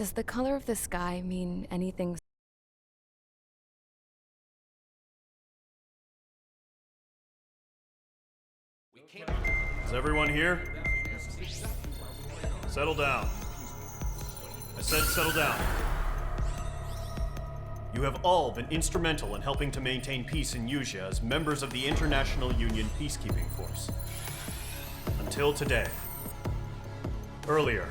Does the color of the sky mean anything? Is everyone here? Settle down. I said settle down. You have all been instrumental in helping to maintain peace in Yuzha as members of the International Union Peacekeeping Force. Until today. Earlier,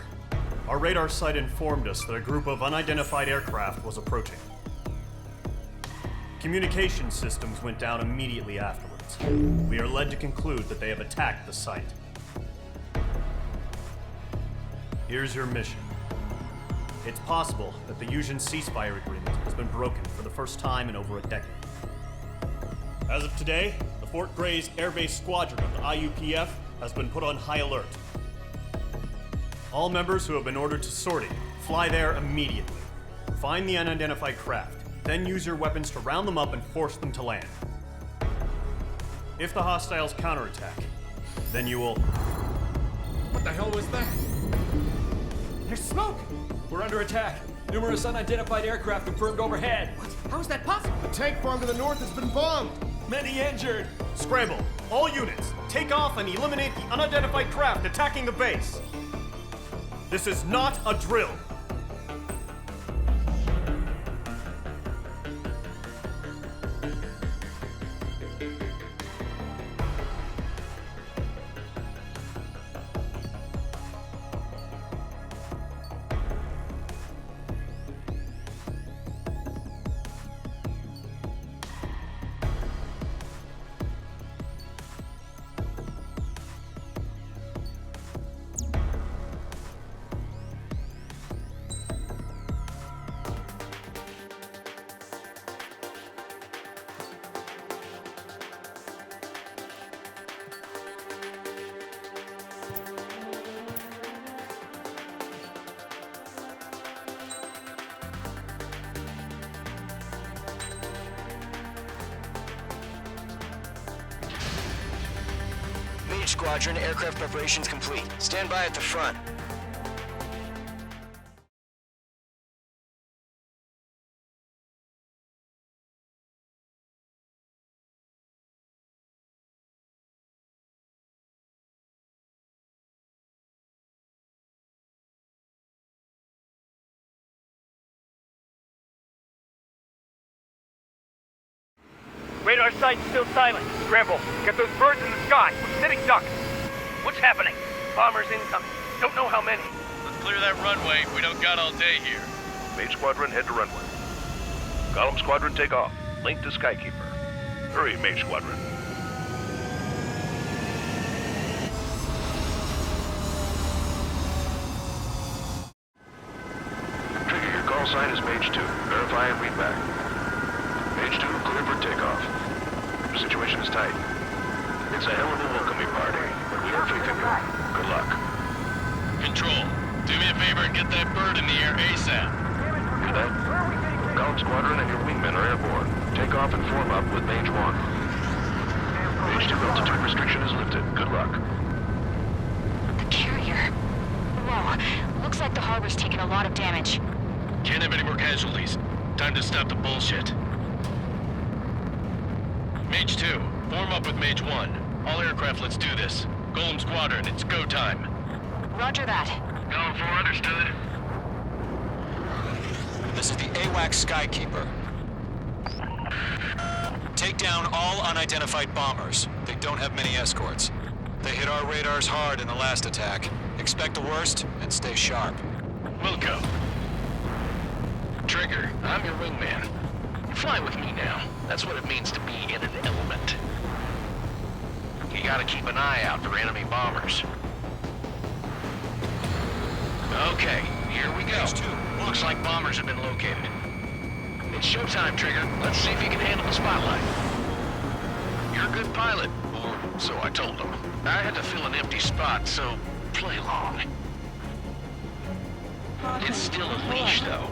our radar site informed us that a group of unidentified aircraft was approaching. Communication systems went down immediately afterwards. We are led to conclude that they have attacked the site. Here's your mission. It's possible that the Yuzhan ceasefire agreement has been broken for the first time in over a decade. As of today, the Fort Gray's Airbase Squadron of the IUPF has been put on high alert. All members who have been ordered to sortie, fly there immediately. Find the unidentified craft, then use your weapons to round them up and force them to land. If the hostiles counterattack, then you will... What the hell was that? There's smoke! We're under attack. Numerous unidentified aircraft confirmed overhead. What? How is that possible? The tank farm to the north has been bombed! Many injured. Scramble! All units, take off and eliminate the unidentified craft attacking the base! This is not a drill! Squadron, aircraft preparations complete. Stand by at the front. Radar site's still silent. Scramble. Get those birds in the sky. We're sitting ducks. What's happening? Bombers incoming. Don't know how many. Let's clear that runway. We don't got all day here. Mage Squadron, head to runway. Column Squadron, take off. Link to Skykeeper. Hurry, Mage Squadron. Trigger, your call sign is Mage 2. Verify and read back. Mage 2, clear for takeoff. Your situation is tight. It's a hell of a welcoming party, but we have faith in you. Good luck. Control, do me a favor and get that bird in the air ASAP. Hear that? Column Squadron and your wingmen are airborne. Take off and form up with Mage 1. Mage 2 altitude restriction is lifted. Good luck. The carrier. Whoa. Looks like the harbor's taken a lot of damage. Can't have any more casualties. Time to stop the bullshit. Mage 2, form up with Mage 1. All aircraft, let's do this. Golem Squadron, it's go time. Roger that. Going for understood. This is the AWAC Skykeeper. Take down all unidentified bombers. They don't have many escorts. They hit our radars hard in the last attack. Expect the worst and stay sharp. Wilco. Trigger, I'm your wingman. Fly with me now. That's what it means to be in an element. You gotta keep an eye out for enemy bombers. Okay, here we go. Looks like bombers have been located. It's showtime, Trigger. Let's see if you can handle the spotlight. You're a good pilot, or so I told them. I had to fill an empty spot, so play along. It's still a leash, though.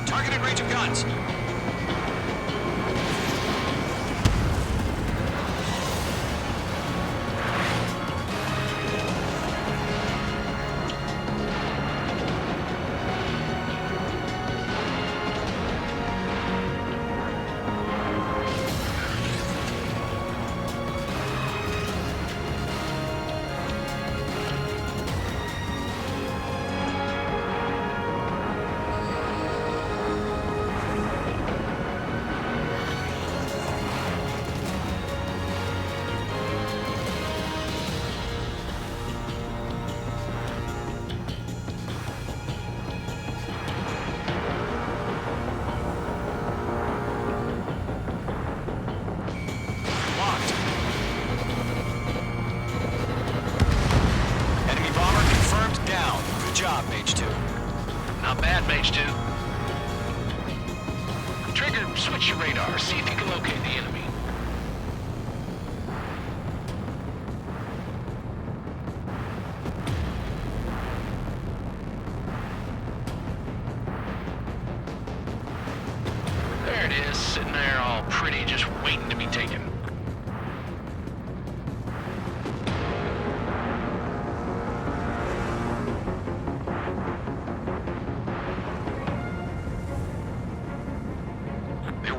Target in range of guns. Job, Mage 2. Not bad, Mage 2. Trigger, switch your radar. See if you can locate the enemy. There it is, sitting there all pretty, just waiting to be taken.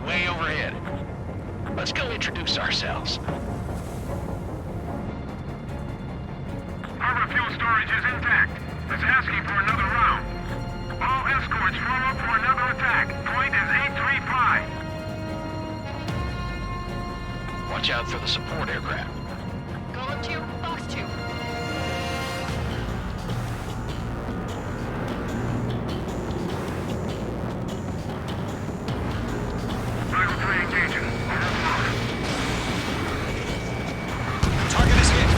Way overhead. Let's go introduce ourselves. Harbor fuel storage is intact. It's asking for another round. All escorts form up for another attack. Point is 835. Watch out for the support aircraft. Golem 2, Box 2. Target is hit.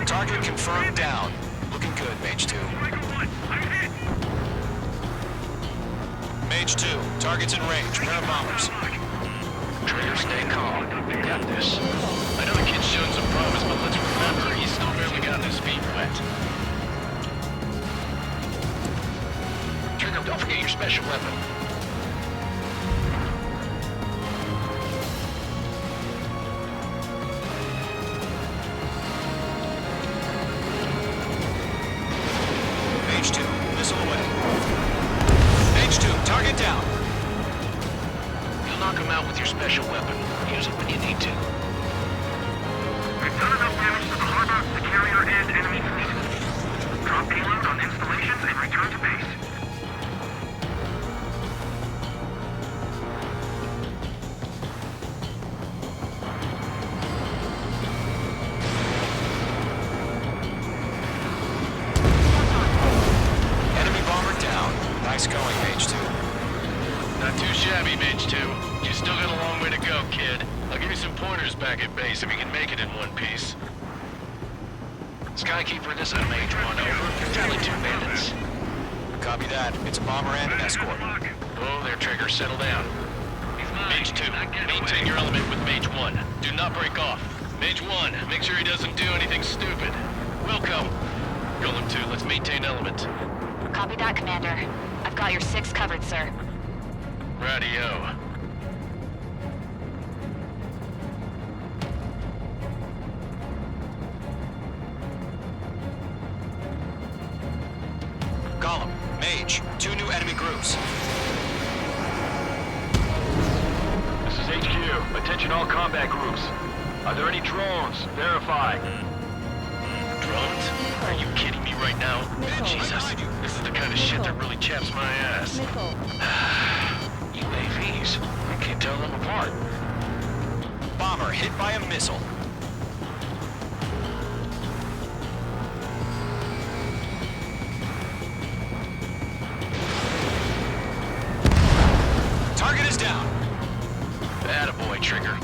Target confirmed down. Looking good, Mage 2. Mage 2, target's in range. Pair of bombers. Trigger, stay calm. We got this. I know the kid's shown some promise, but let's remember, he's still barely gotten his feet wet. Trigger, don't forget your special weapon. Mage 2, missile away. Mage 2, target down. You'll knock him out with your special weapon. Use it when you need to. We've done enough damage to the harbor, the carrier, and enemy fleet. Drop payload on installations and return to base. pointers back at base if you can make it in one piece. Skykeeper, this is Mage 1, over. Tally 2 bandits. Copy that. It's a bomber and an escort. Oh, there, Trigger. Settle down. Mage 2, maintain your element with Mage 1. Do not break off. Mage 1, make sure he doesn't do anything stupid. Welcome. Golem 2, let's maintain element. Copy that, Commander. I've got your 6 covered, sir. Radio. Column, Mage, 2 new enemy groups. This is HQ. Attention all combat groups. Are there any drones? Verify. Drones? Are you kidding me right now? Jesus, this is the kind of shit that really chaps my ass. UAVs? I can't tell them apart. Bomber hit by a missile. Target is down. Attaboy, Trigger.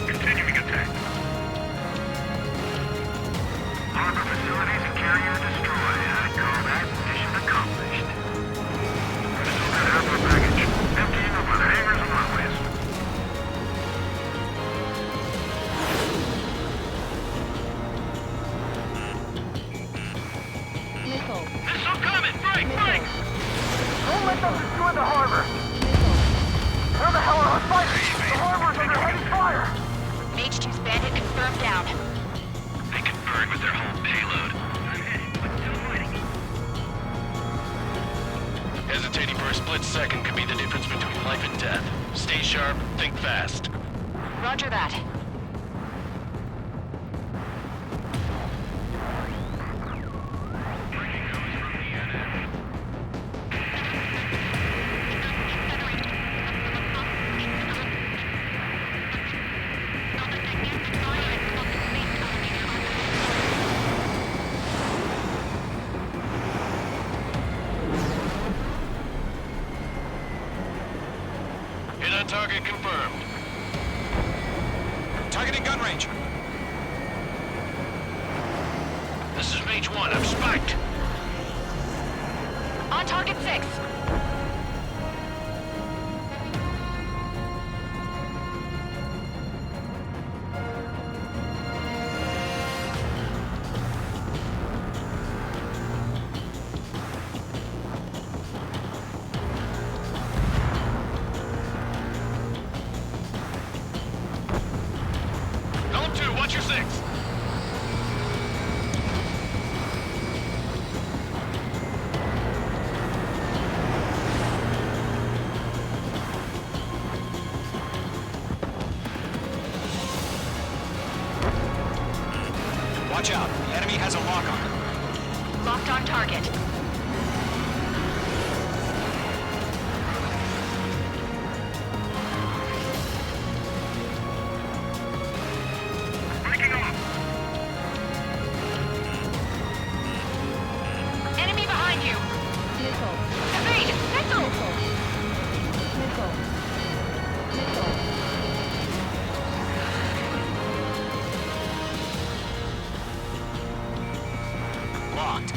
Continuing attack. Harbor facilities and carrier destroyed. Combat mission accomplished. Missile gun harbor package. Emptying over the hangars and runways. Missile coming! Break! Break! Don't let them destroy the harbor! Where the hell are our fighters? The harbor's under heavy fire! Mage 2's bandit confirmed down. They can burn with their whole payload. Hesitating for a split second could be the difference between life and death. Stay sharp, think fast. Roger that. Hit on target confirmed. Targeting gun range. This is Mage 1, I'm spiked. On target 6. Golem 2, watch your 6. Watch out. The enemy has a lock on her. Locked on target. Breaking off. Enemy behind you. Evade! Missile! Locked.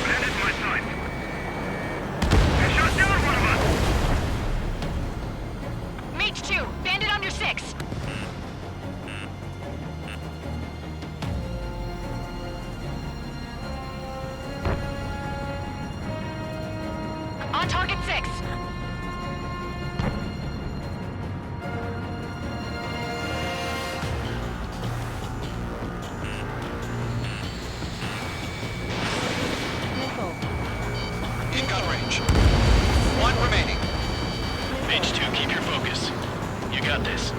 Bandit my sight. On target 6. In gun range. One remaining. Mage 2, keep your focus. You got this.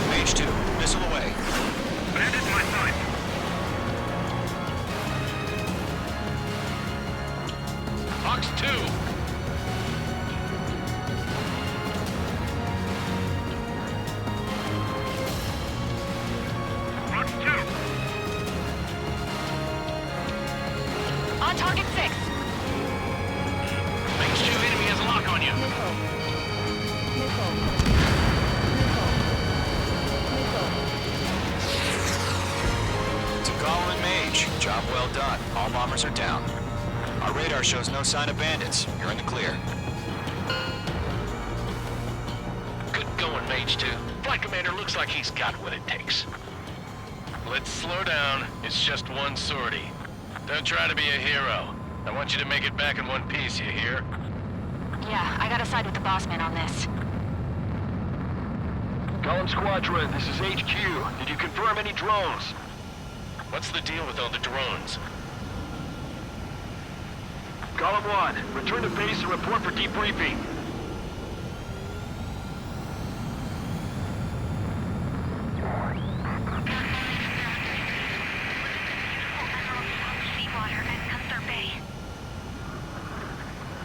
Mage 2, missile away. Bandit my sight. Fox 2. Fox 2. On target 6. Mage 2, enemy has a lock on you. Tagala and Mage, job well done. All bombers are down. Our radar shows no sign of bandits. You're in the clear. Good going, Mage 2. Flight commander looks like he's got what it takes. Let's slow down. It's just one sortie. Don't try to be a hero. I want you to make it back in one piece, you hear? Yeah, I gotta side with the boss man on this. Column Squadron, this is HQ. Did you confirm any drones? What's the deal with all the drones? Column 1, return to base and report for debriefing. Seawater at Gunther Bay.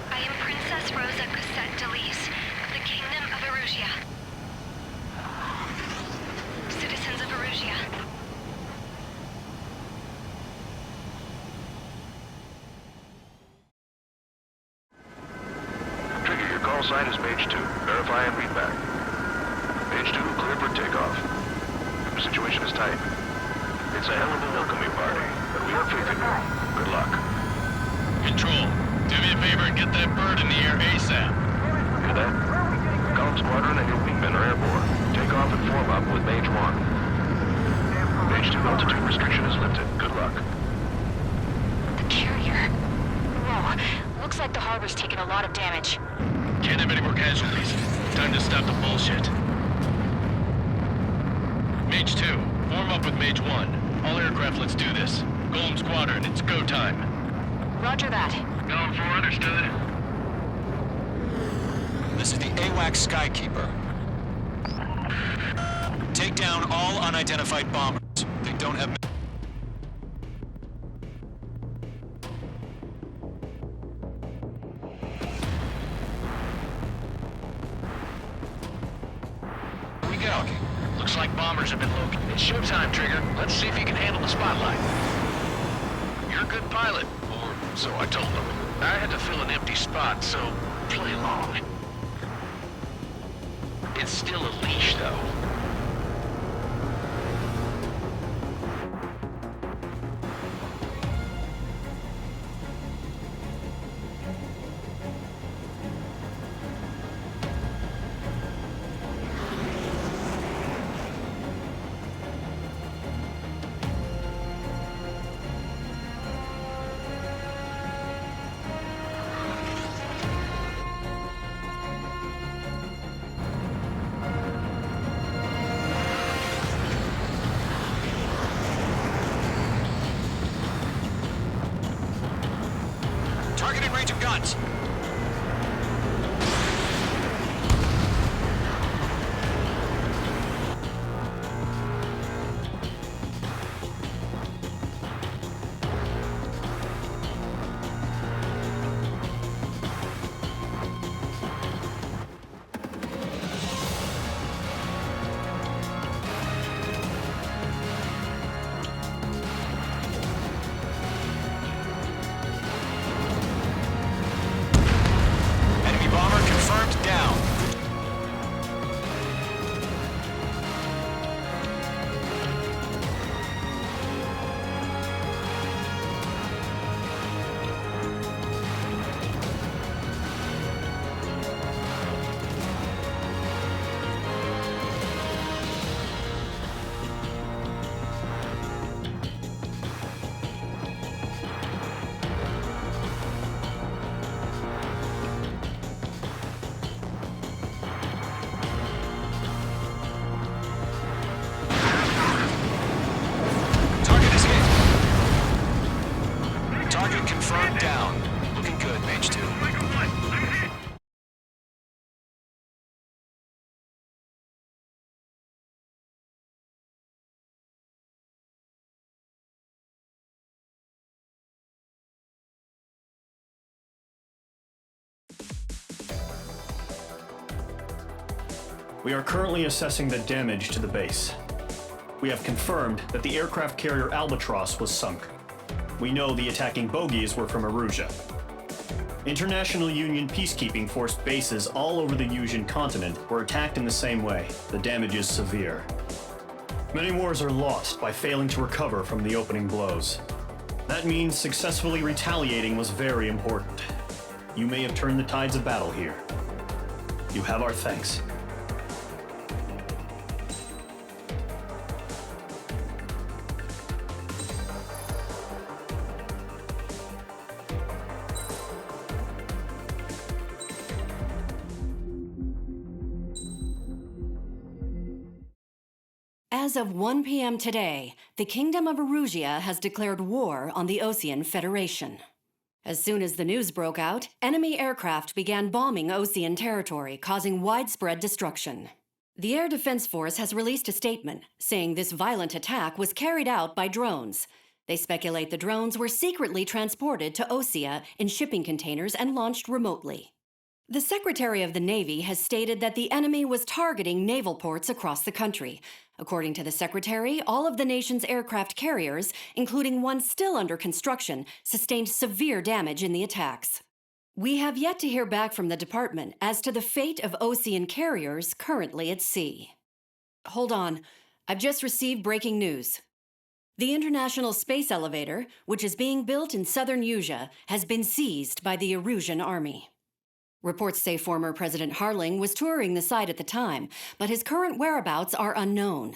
I am Princess Rosa Cassette Delise of the Kingdom of Erusia. Citizens of Erusia. Trigger, your call sign is Mage 2. Verify and read back. Mage 2, clear for takeoff. The situation is tight. It's a hell of a welcoming party, but we have faith in you. Good luck. Control, do me a favor and get that bird in the air ASAP. Hear that? Column Squadron and your wingmen are airborne. Take off and form up with Mage 1. Mage 2, altitude restriction is lifted. Good luck. The carrier. Whoa. Looks like the harbor's taken a lot of damage. Can't have any more casualties. Time to stop the bullshit. Mage 2, form up with Mage 1. All aircraft, let's do this. Golem Squadron, it's go time. Roger that. Going for understood. This is the AWACS Skykeeper. Take down all unidentified bombers. They don't have... We go. Looks like bombers have been located. It's showtime, Trigger. Let's see if you can handle the spotlight. You're a good pilot, or so I told them. I had to fill an empty spot, so play along. It's still a leash, though. We are currently assessing the damage to the base. We have confirmed that the aircraft carrier Albatross was sunk. We know the attacking bogies were from Erusia. International Union peacekeeping force bases all over the Yusian continent were attacked in the same way. The damage is severe. Many wars are lost by failing to recover from the opening blows. That means successfully retaliating was very important. You may have turned the tides of battle here. You have our thanks. As of 1 p.m. today, the Kingdom of Erusia has declared war on the Osean Federation. As soon as the news broke out, enemy aircraft began bombing Osean territory, causing widespread destruction. The Air Defense Force has released a statement saying this violent attack was carried out by drones. They speculate the drones were secretly transported to Osea in shipping containers and launched remotely. The Secretary of the Navy has stated that the enemy was targeting naval ports across the country. According to the Secretary, all of the nation's aircraft carriers, including one still under construction, sustained severe damage in the attacks. We have yet to hear back from the department as to the fate of Osean carriers currently at sea. Hold on, I've just received breaking news. The International Space Elevator, which is being built in southern Yusia, has been seized by the Erusian army. Reports say former President Harling was touring the site at the time, but his current whereabouts are unknown.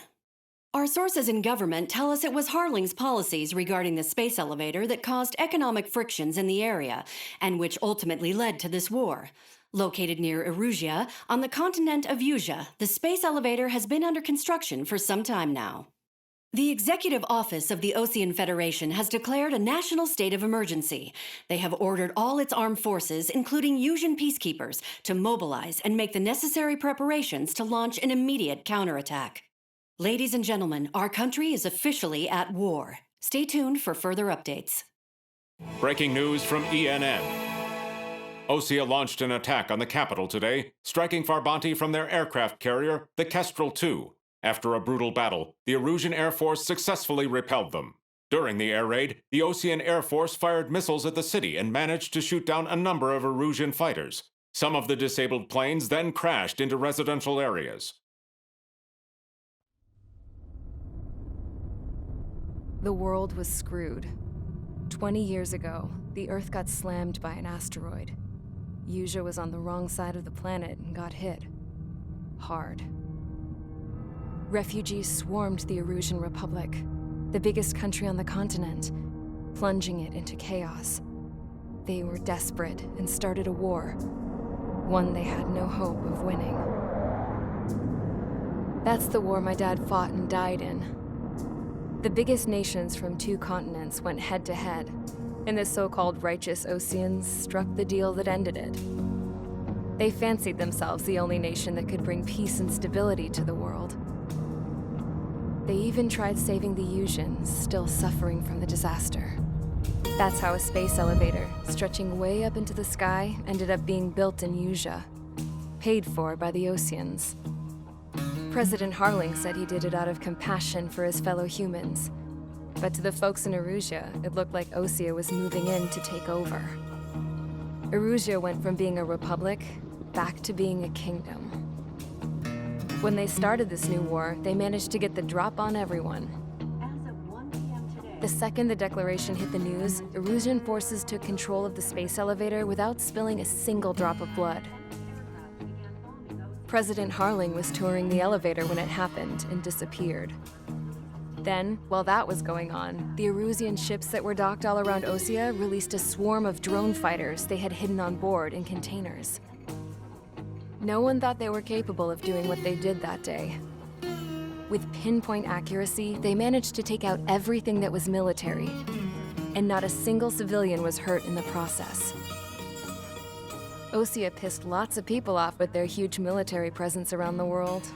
Our sources in government tell us it was Harling's policies regarding the space elevator that caused economic frictions in the area, and which ultimately led to this war. Located near Erusia, on the continent of Yusia, the space elevator has been under construction for some time now. The Executive Office of the Osean Federation has declared a national state of emergency. They have ordered all its armed forces, including Yusian peacekeepers, to mobilize and make the necessary preparations to launch an immediate counterattack. Ladies and gentlemen, our country is officially at war. Stay tuned for further updates. Breaking news from ENN. Osea launched an attack on the capital today, striking Farbanti from their aircraft carrier, the Kestrel II. After a brutal battle, the Erusian Air Force successfully repelled them. During the air raid, the Osean Air Force fired missiles at the city and managed to shoot down a number of Erusian fighters. Some of the disabled planes then crashed into residential areas. The world was screwed. 20 years ago, the Earth got slammed by an asteroid. Yusia was on the wrong side of the planet and got hit. Hard. Refugees swarmed the Erusian Republic, the biggest country on the continent, plunging it into chaos. They were desperate and started a war, one they had no hope of winning. That's the war my dad fought and died in. The biggest nations from 2 continents went head-to-head, and the so-called righteous Oseans struck the deal that ended it. They fancied themselves the only nation that could bring peace and stability to the world. They even tried saving the Yusians, still suffering from the disaster. That's how a space elevator, stretching way up into the sky, ended up being built in Yusia, paid for by the Oseans. President Harling said he did it out of compassion for his fellow humans. But to the folks in Erusia, it looked like Osea was moving in to take over. Erusia went from being a republic back to being a kingdom. When they started this new war, they managed to get the drop on everyone. As of 1 p.m. today, The second the declaration hit the news, Erusian forces took control of the space elevator without spilling a single drop of blood. President Harling was touring the elevator when it happened and disappeared. Then, while that was going on, the Erusian ships that were docked all around Osea released a swarm of drone fighters they had hidden on board in containers. No one thought they were capable of doing what they did that day. With pinpoint accuracy, they managed to take out everything that was military, and not a single civilian was hurt in the process. Osea pissed lots of people off with their huge military presence around the world.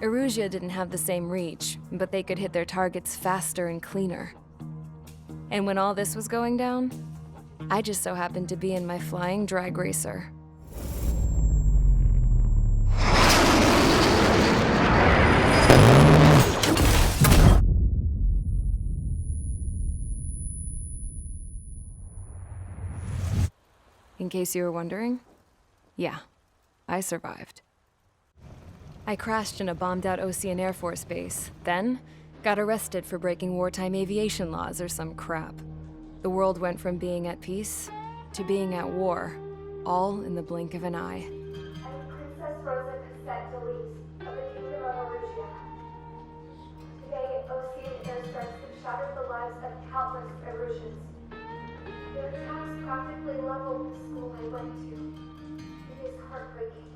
Erusia didn't have the same reach, but they could hit their targets faster and cleaner. And when all this was going down, I just so happened to be in my flying drag racer. In case you were wondering, yeah, I survived. I crashed in a bombed-out Ocean Air Force base, then got arrested for breaking wartime aviation laws or some crap. The world went from being at peace to being at war, all in the blink of an eye. I'm Princess Rosa Cassette of the Kingdom of Erusia. Today, Ocean airstrikes have shattered the lives of countless Erusians. Their attacks practically leveled the school I went to. It is heartbreaking.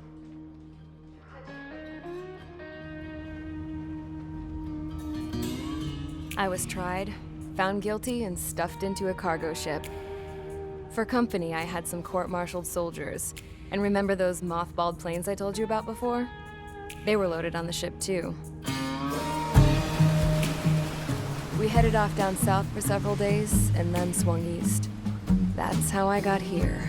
I was tried, found guilty, and stuffed into a cargo ship. For company, I had some court-martialed soldiers. And remember those mothballed planes I told you about before? They were loaded on the ship, too. We headed off down south for several days, and then swung east. That's how I got here.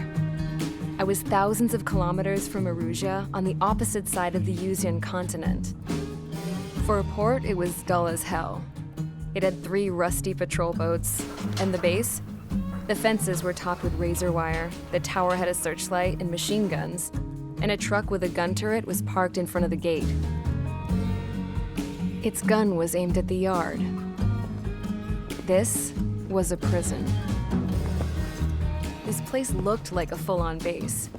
I was thousands of kilometers from Erusia, on the opposite side of the Yuzian continent. For a port, it was dull as hell. It had 3 rusty patrol boats, and the base? The fences were topped with razor wire, the tower had a searchlight and machine guns, and a truck with a gun turret was parked in front of the gate. Its gun was aimed at the yard. This was a prison. This place looked like a full-on base,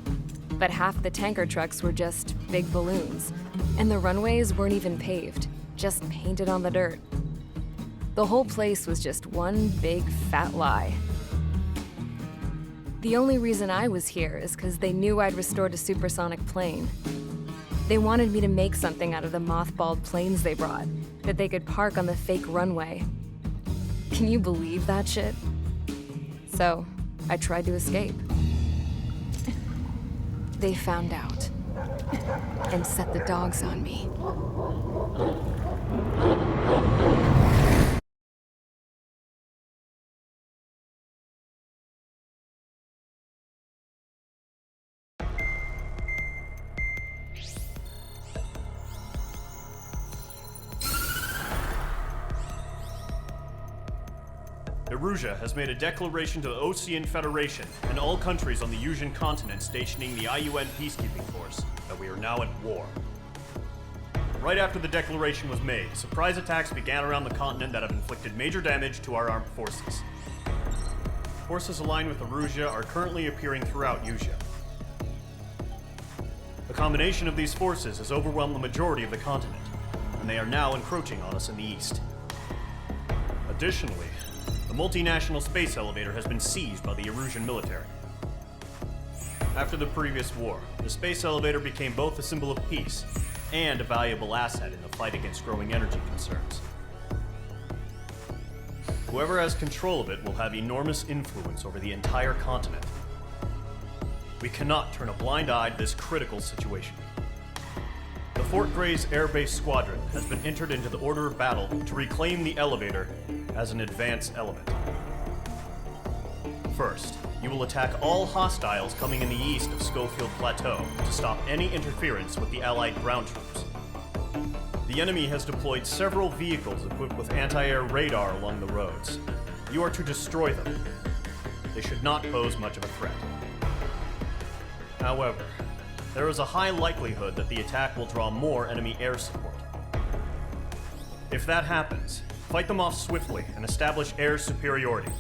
but half the tanker trucks were just big balloons, and the runways weren't even paved, just painted on the dirt. The whole place was just one big fat lie. The only reason I was here is because they knew I'd restored a supersonic plane. They wanted me to make something out of the mothballed planes they brought, that they could park on the fake runway. Can you believe that shit? So, I tried to escape. They found out, and set the dogs on me. Erusia has made a declaration to the Ocean Federation and all countries on the Yuzian continent stationing the IUN peacekeeping force that we are now at war. Right after the declaration was made, surprise attacks began around the continent that have inflicted major damage to our armed forces. Forces aligned with Erusia are currently appearing throughout Yusia. The combination of these forces has overwhelmed the majority of the continent, and they are now encroaching on us in the east. Additionally, the multinational space elevator has been seized by the Erusian military. After the previous war, the space elevator became both a symbol of peace and a valuable asset in the fight against growing energy concerns. Whoever has control of it will have enormous influence over the entire continent. We cannot turn a blind eye to this critical situation. The Fort Gray's Air Base Squadron has been entered into the order of battle to reclaim the elevator as an advance element. First, you will attack all hostiles coming in the east of Schofield Plateau to stop any interference with the Allied ground troops. The enemy has deployed several vehicles equipped with anti-air radar along the roads. You are to destroy them. They should not pose much of a threat. However, there is a high likelihood that the attack will draw more enemy air support. If that happens, fight them off swiftly and establish air superiority.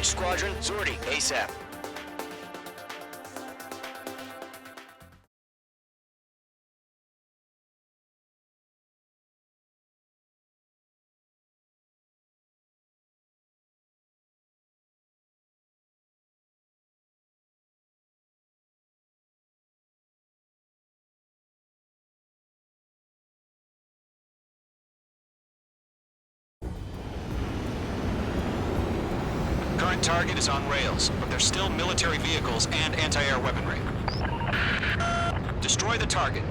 Each squadron, sortie, ASAP. Current target is on rails, but there's still military vehicles and anti-air weaponry. Destroy the target.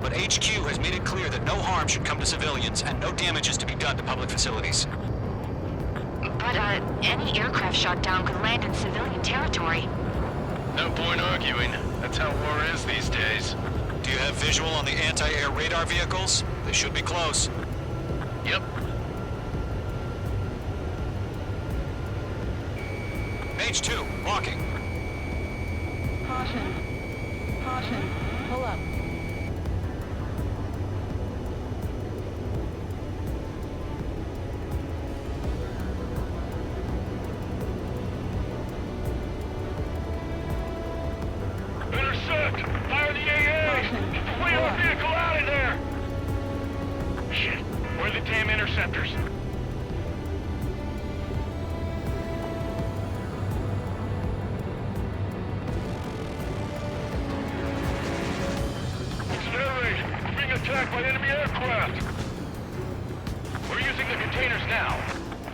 But HQ has made it clear that no harm should come to civilians and no damage is to be done to public facilities. But, any aircraft shot down could land in civilian territory. No point arguing. That's how war is these days. Do you have visual on the anti-air radar vehicles? They should be close. Yep. Page 2, walking. Caution. Caution. Pull up. Intercept! Fire the AA! Get the wheeler vehicle out of there! Shit. Where are the damn interceptors? Attacked by enemy aircraft! We're using the containers now.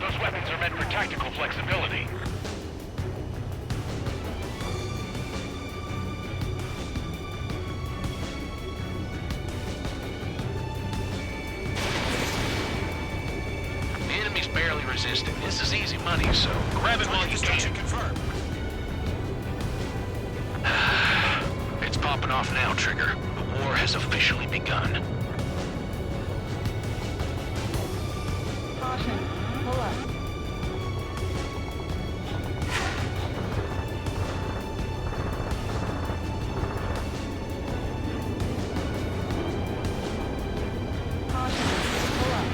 Those weapons are meant for tactical flexibility. The enemy's barely resisting. This is easy money, so grab it while you can. Confirmed. It's popping off now, Trigger. The war has officially begun. Caution. Pull up. Caution. Pull up.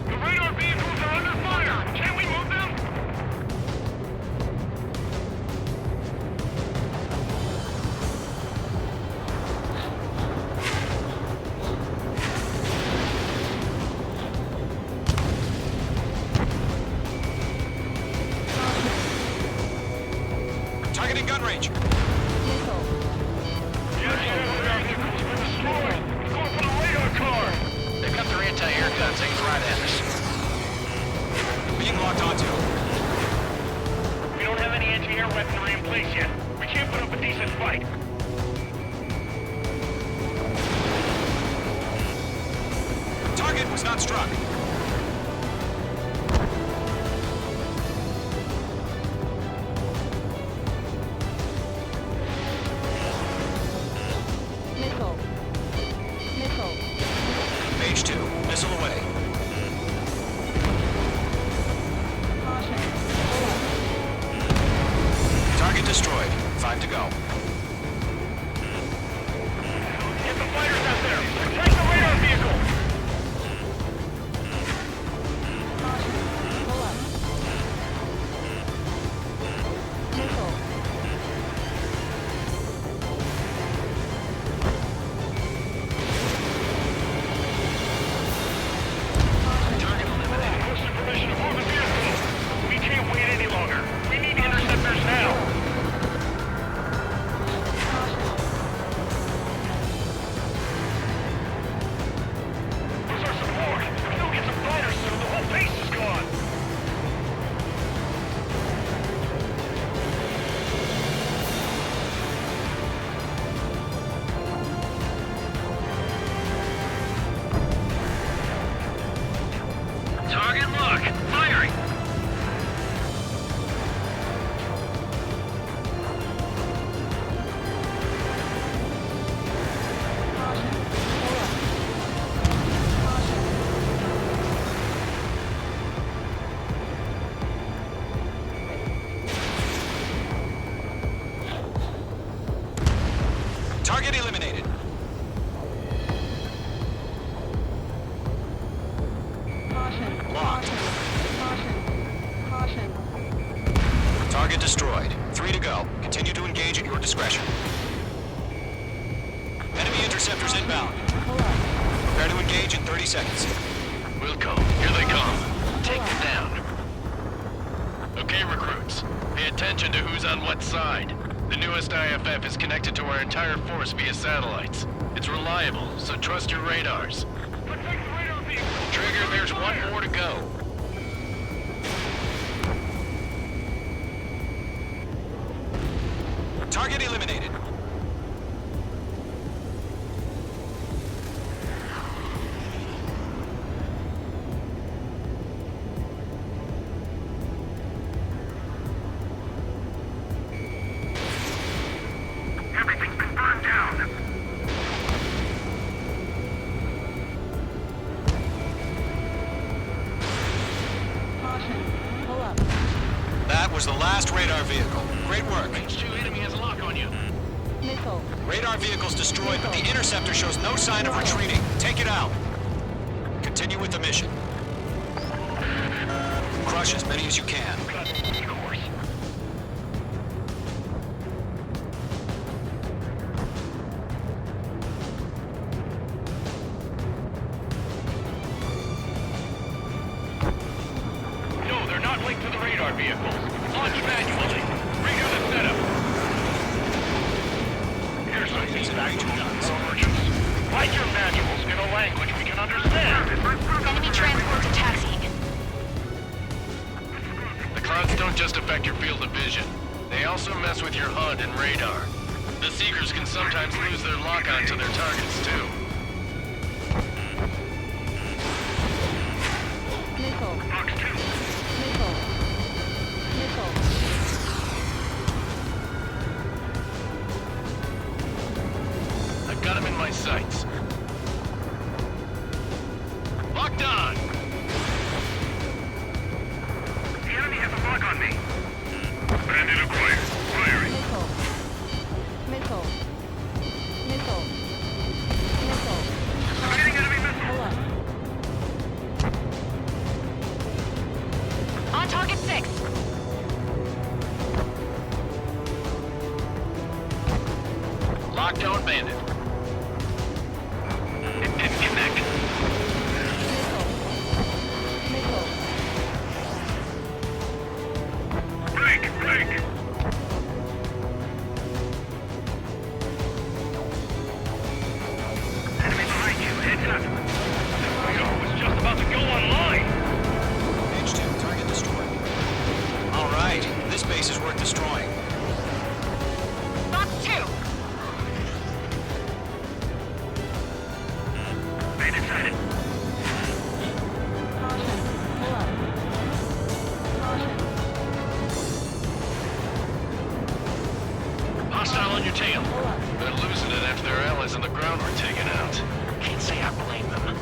The radar vehicles are under fire! Can't we move them? Targeting gun range. Missile. Yes, radar vehicles have been destroyed! Going for the radar car! They've got their anti-air guns aimed right at us. Being locked onto. We don't have any anti-air weaponry in place yet. We can't put up a decent fight. Target was not struck. Missile. Missile. Page 2, missile away. Caution. Pull up. Target destroyed. 5 to go. Get the fighters out there! Attack the radar vehicle! Caution. Pull up. Missile. Target eliminated. What's the permission to move the vehicle? We can't wait any longer. We need interceptors now. Target destroyed. 3 to go. Continue to engage at your discretion. Enemy interceptors inbound. Prepare to engage in 30 seconds. Wilco, here they come. Take them down. Okay, recruits. Pay attention to who's on what side. The newest IFF is connected to our entire force via satellites. It's reliable, so trust your radars. Trigger, there's one more to go. Target eliminated. Everything's been burned down. Caution. Pull up. That was the last radar vehicle. Great work. H2 enemy has a lock on you. Missile. Radar vehicle's destroyed, but the interceptor shows no sign of retreating. Take it out. Continue with the mission. Crush as many as you can. Of course. No, they're not linked to the radar vehicles. Launch manually. Redo the setup. Here's some feedback from the sergeants. Write your manuals in a language we can understand. Enemy transports are taxiing. The clouds don't just affect your field of vision. They also mess with your HUD and radar. The Seekers can sometimes lose their lock-on to their targets, too. Missile. Box 2. Missile. Missile. I've got him in my sights. Locked on! The enemy has a lock on me. Bandit acquired. Firing. Missile. Missile. Missile. Missile. Getting enemy missile. Pull up. On target 6. Lockdown bandit. It didn't connect. Missile. Break. Enemy behind you. Heads up. I was just about to go online. H2, target destroyed. All right, this base is worth destroying. Box 2. Bandit sighted. Caution. Pull up. Caution. Hostile on your tail. Pull up. They're losing it after their allies on the ground were taken out. Can't say I blame them.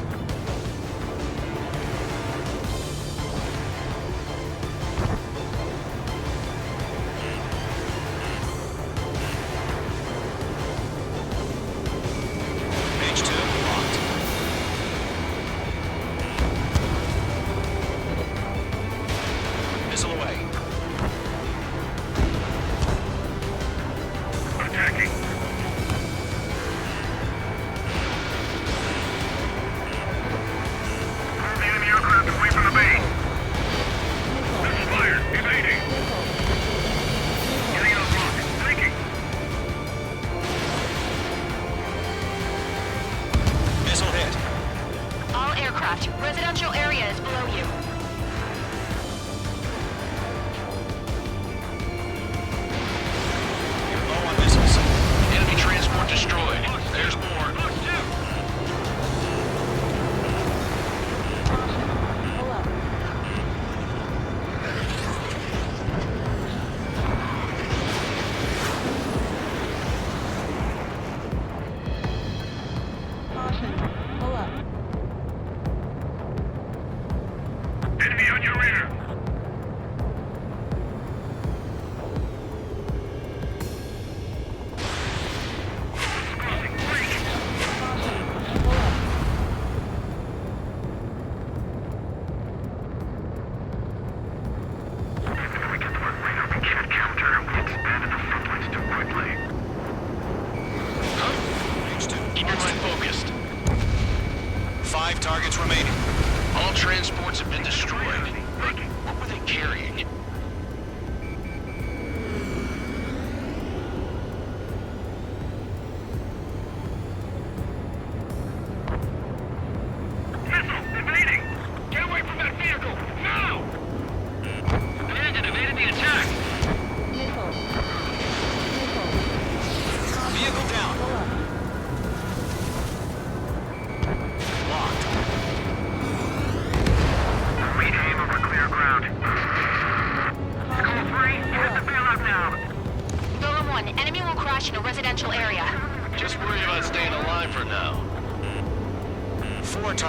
H2, locked. Missile away. Attacking.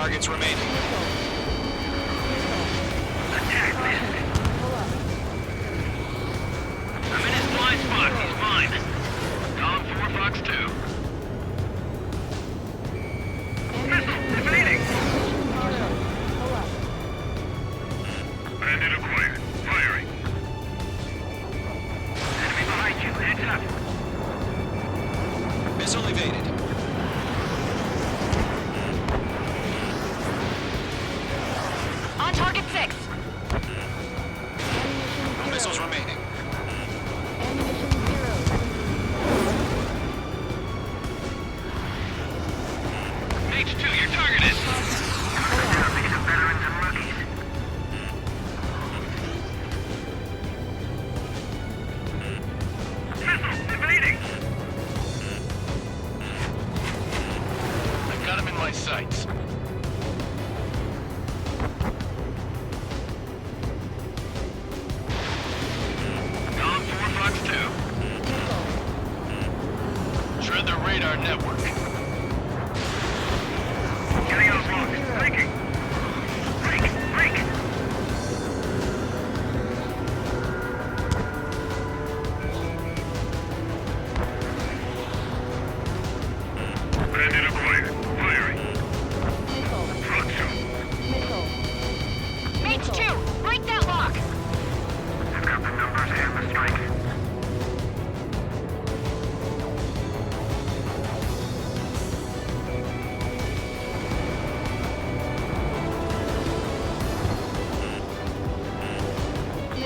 targets remaining. Attack missed. I'm in his blind spot. He's mine. Column 4, Fox 2. Missile evading. Bandit acquired. Firing. Enemy behind you. Heads up. Missile evaded. On target 6. Missiles remaining. H2, you're targeted. These are veterans and rookies. Missile evading. I've got him in my sights. Column 4, Fox 2. Shred the radar network. Getting out of block. Breaking. Break. Bandit acquired. Firing. Front 2. Mage 2, break that lock. I've got the numbers and the strength.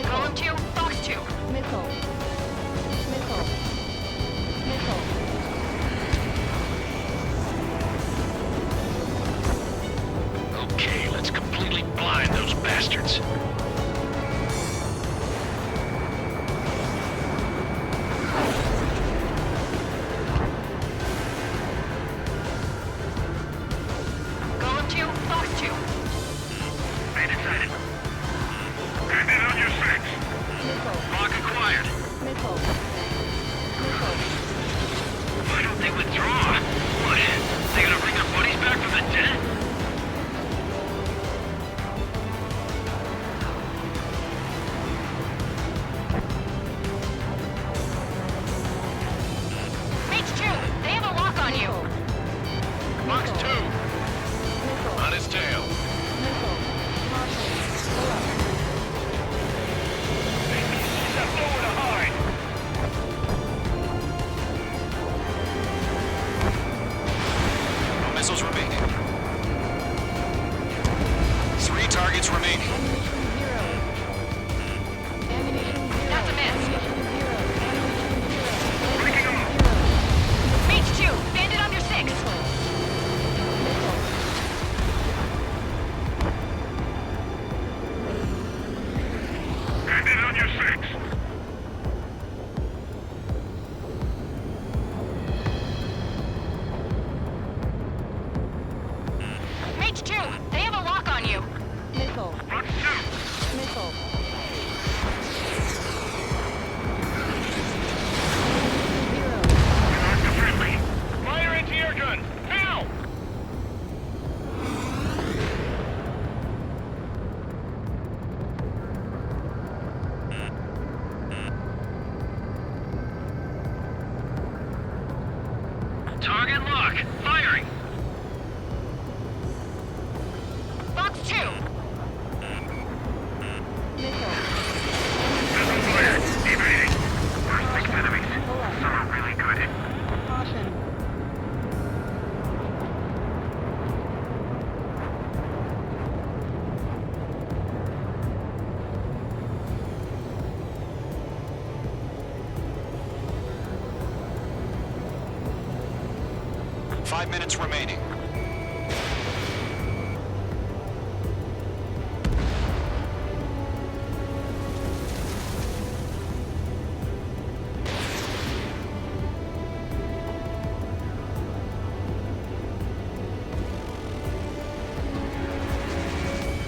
Column 2, Fox 2. Missile. Okay, let's completely blind those bastards. Column 2, Fox 2. Bandit sighted. Bandit on your 6. Lock acquired. Why don't they withdraw? What? They gonna bring their buddies back from the dead? Mage 2, they have a lock on you. Fox 2. On his tail. Step forward to hide. No missiles remaining. 3 targets remaining. That's a miss. Mage 2, bandit on your 6. Bandit on your 6. Mage 2, they have a lock on you. Fox 2. Knock the friendly. Fire anti-air gun. Now! Target lock. Firing. Fox 2. Missile fired. Evading. First 6 enemies. Some are really good. Caution. 5 minutes remaining.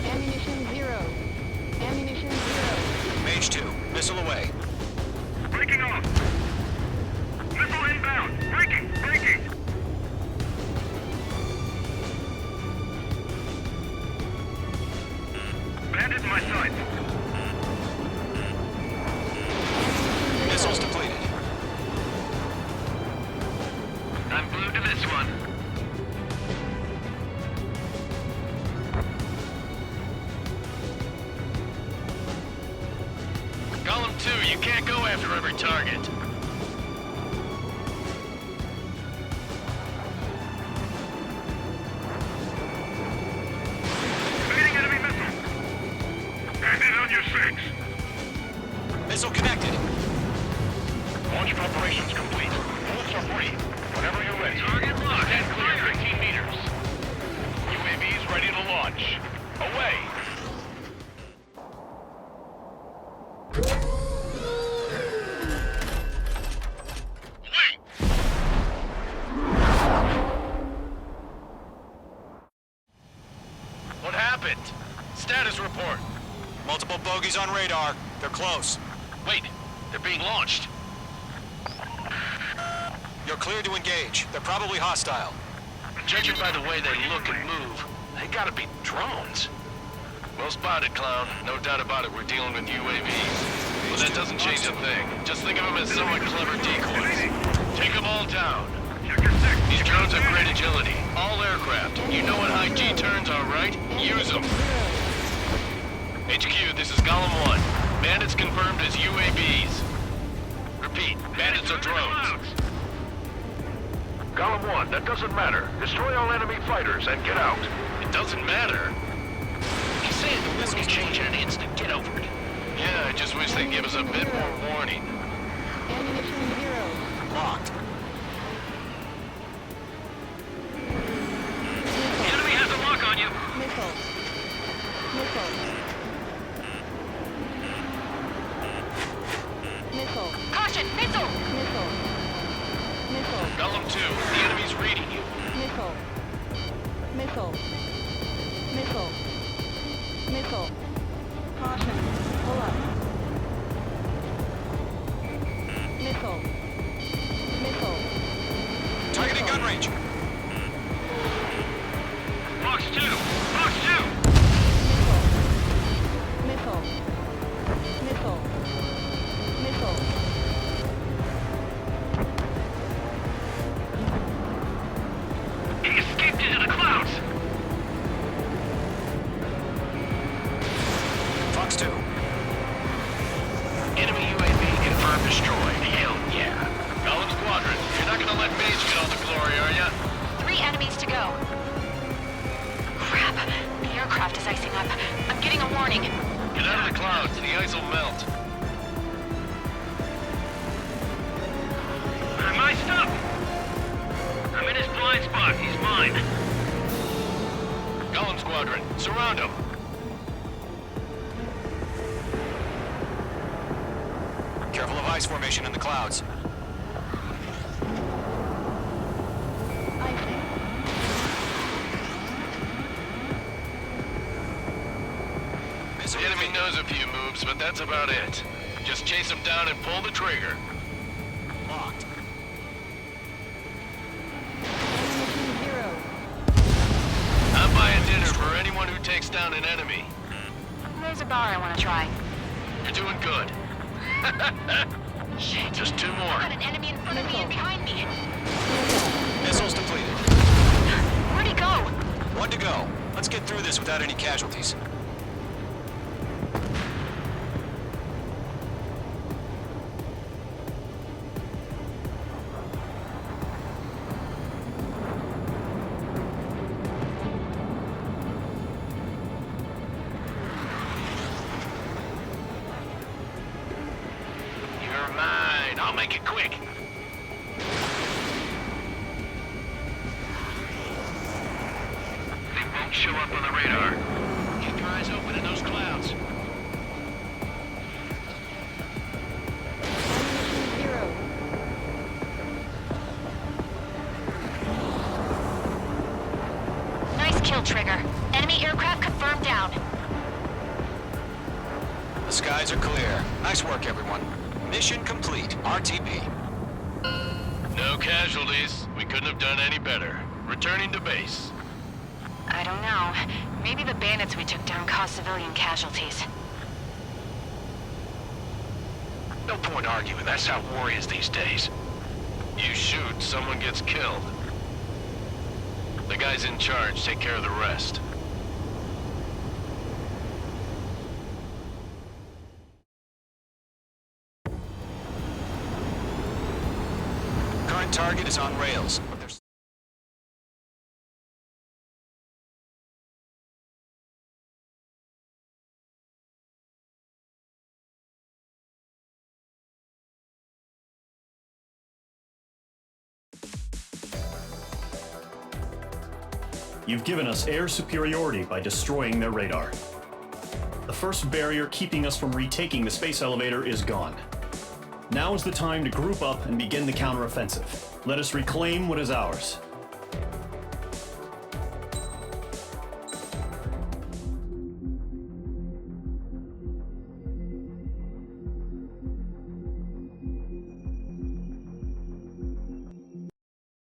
Ammunition 0. Ammunition 0. Mage 2, missile away. Breaking off. Missile inbound. Breaking. my sight. Missiles depleted. I'm blue to this one. Column 2, you can't go after every target. Evading enemy missile. Bandit on your 6. Missile connected. Launch preparations complete. Bullets are free. Whenever you're ready. Target locked. Stand clear 15 meters. UAVs ready to launch. Away. What happened? Status report. Multiple bogies on radar. They're close. Wait, they're being launched. You're cleared to engage. They're probably hostile. Judging by the way they look and move, they gotta be drones. Well spotted, clown. No doubt about it, we're dealing with UAVs. But that doesn't change a thing. Just think of them as somewhat clever decoys. Take them all down. These drones have great agility. All aircraft. You know what high G turns are, right? Use them. HQ, this is Column 1. Bandits confirmed as UAVs. Repeat, bandits are drones. Column 1, that doesn't matter. Destroy all enemy fighters and get out. It doesn't matter. He's saying the world can change in an instant. Get over it. Yeah, I just wish they'd give us a bit more warning. Ammunition 0. Locked. The enemy has a lock on you. Missile. Missile. Missile. Caution! Missile! Missile. Missile. Column 2, the enemy's reading you. Missile. Missile. Missile. Missile. Caution. Pull up. Missile. Missile. Targeting gun range. Fox 2! Fox 2! Missile. Missile. Missile. He escaped into the clouds! Fox 2. Enemy UAV confirmed destroyed. Hell yeah. Column Squadron, you're not gonna let Mage get all the glory, are ya? 3 enemies to go. Crap. The aircraft is icing up. I'm getting a warning. Get out of the clouds, the ice will melt. I'm iced up! I'm in his blind spot. He's mine. Column Squadron, surround him. Careful of ice formation in the clouds. Icing. The enemy knows a few moves, but that's about it. Just chase him down and pull the trigger. Locked. Ammunition 0. I'm buying dinner for anyone who takes down an enemy. There's a bar I want to try. You're doing good. Shit. Just 2 more. I've got an enemy in front of me and behind me. Missiles depleted. Where'd he go? 1 to go. Let's get through this without any casualties. You're mine. I'll make it quick. They won't show up on the radar. Keep your eyes open in those clouds. Ammunition 0. Nice kill, Trigger. Enemy aircraft confirmed down. The skies are clear. Nice work, everyone. Mission complete. RTB. No casualties. We couldn't have done any better. Returning to base. I don't know. Maybe the bandits we took down caused civilian casualties. No point arguing. That's how war is these days. You shoot, someone gets killed. The guys in charge take care of the rest. Current target is on rails, but there's... You've given us air superiority by destroying their radar. The first barrier keeping us from retaking the space elevator is gone. Now is the time to group up and begin the counteroffensive. Let us reclaim what is ours.